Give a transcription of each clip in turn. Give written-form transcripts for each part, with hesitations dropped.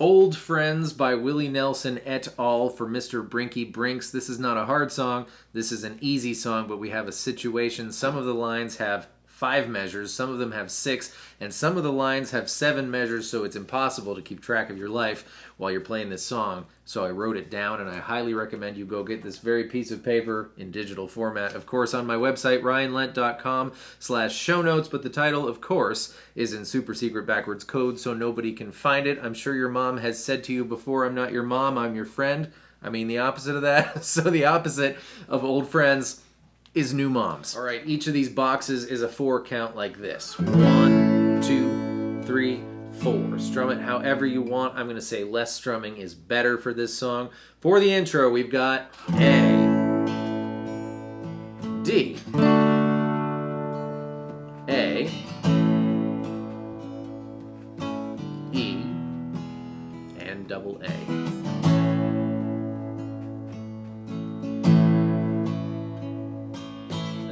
Old Friends by Willie Nelson et al. For Mr. Brinky Brinks. This is not a hard song. This is an easy song, but we have a situation. Some of the lines have 5 measures, some of them have 6, and some of the lines have 7 measures, so it's impossible to keep track of your life while you're playing this song. So I wrote it down, and I highly recommend you go get this very piece of paper in digital format. Of course, on my website, RyanLent.com/show notes, but the title, of course, is in super secret backwards code, so nobody can find it. I'm sure your mom has said to you before, I'm not your mom, I'm your friend. I mean the opposite of that. So the opposite of old friends is new moms. All right, each of these boxes is a 4 count like this. 1, 2, 3, 4. Strum it however you want. I'm going to say less strumming is better for this song. For the intro, we've got A, D, A, E, and double A.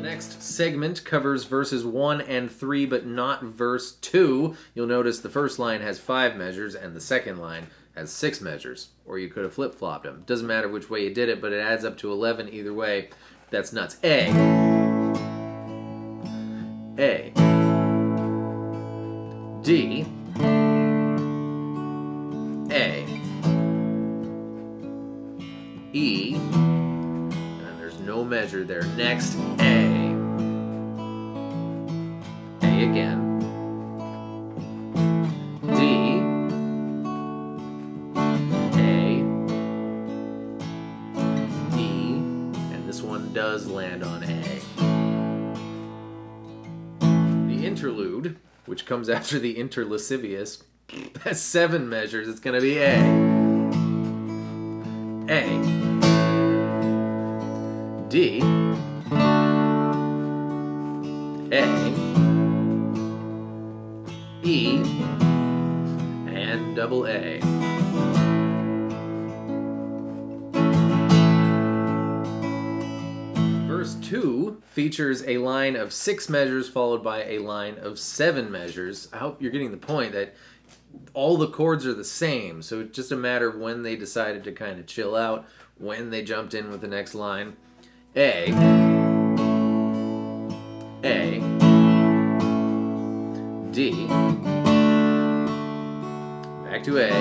Next segment covers verses 1 and 3, but not verse 2. You'll notice the first line has 5 measures and the second line has 6 measures. Or you could have flip-flopped them. Doesn't matter which way you did it, but it adds up to 11 either way. That's nuts. A. A. D. A. E. And there's no measure there. Next, A. Again, D, A, E, and this one does land on A. The interlude, which comes after the interlascivious, has 7 measures. It's going to be A, D, A, E, and double A. Verse 2 features a line of 6 measures followed by a line of 7 measures. I hope you're getting the point that all the chords are the same, so it's just a matter of when they decided to kind of chill out, when they jumped in with the next line. A, D, back to A,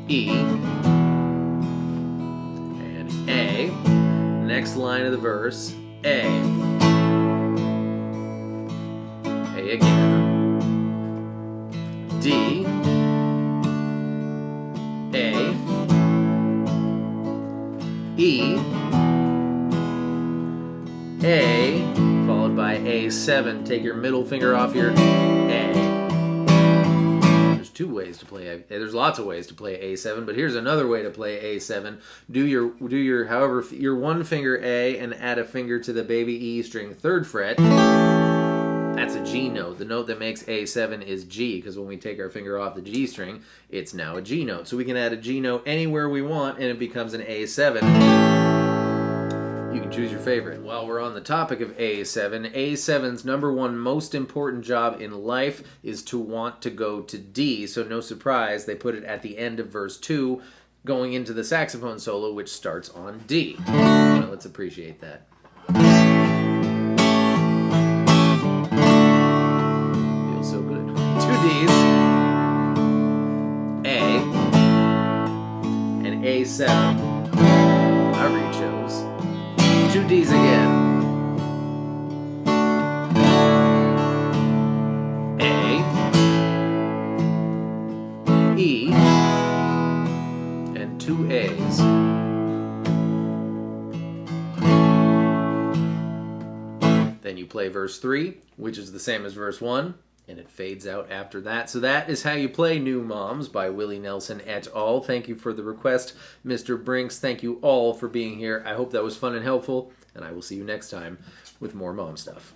E, and A. Next line of the verse, A. A again. D, A, E, A, followed by A7. Take your middle finger off your A. There's 2 ways to play A. There's lots of ways to play A7, but here's another way to play A7. Do your however your 1 finger A and add a finger to the baby E string 3rd fret. That's a G note. The note that makes A7 is G, because when we take our finger off the G string, it's now a G note. So we can add a G note anywhere we want, and it becomes an A7. You can choose your favorite. While we're on the topic of A7, A7's #1 most important job in life is to want to go to D. So no surprise, they put it at the end of verse 2, going into the saxophone solo, which starts on D. Well, let's appreciate that. Feels so good. 2 Ds, A, and A7. However you chose. 2 Ds again. A, E, and 2 A's. Then you play verse 3, which is the same as verse 1, and it fades out after that. So that is how you play New Moms by Willie Nelson et al. Thank you for the request, Mr. Brinks. Thank you all for being here. I hope that was fun and helpful, and I will see you next time with more mom stuff.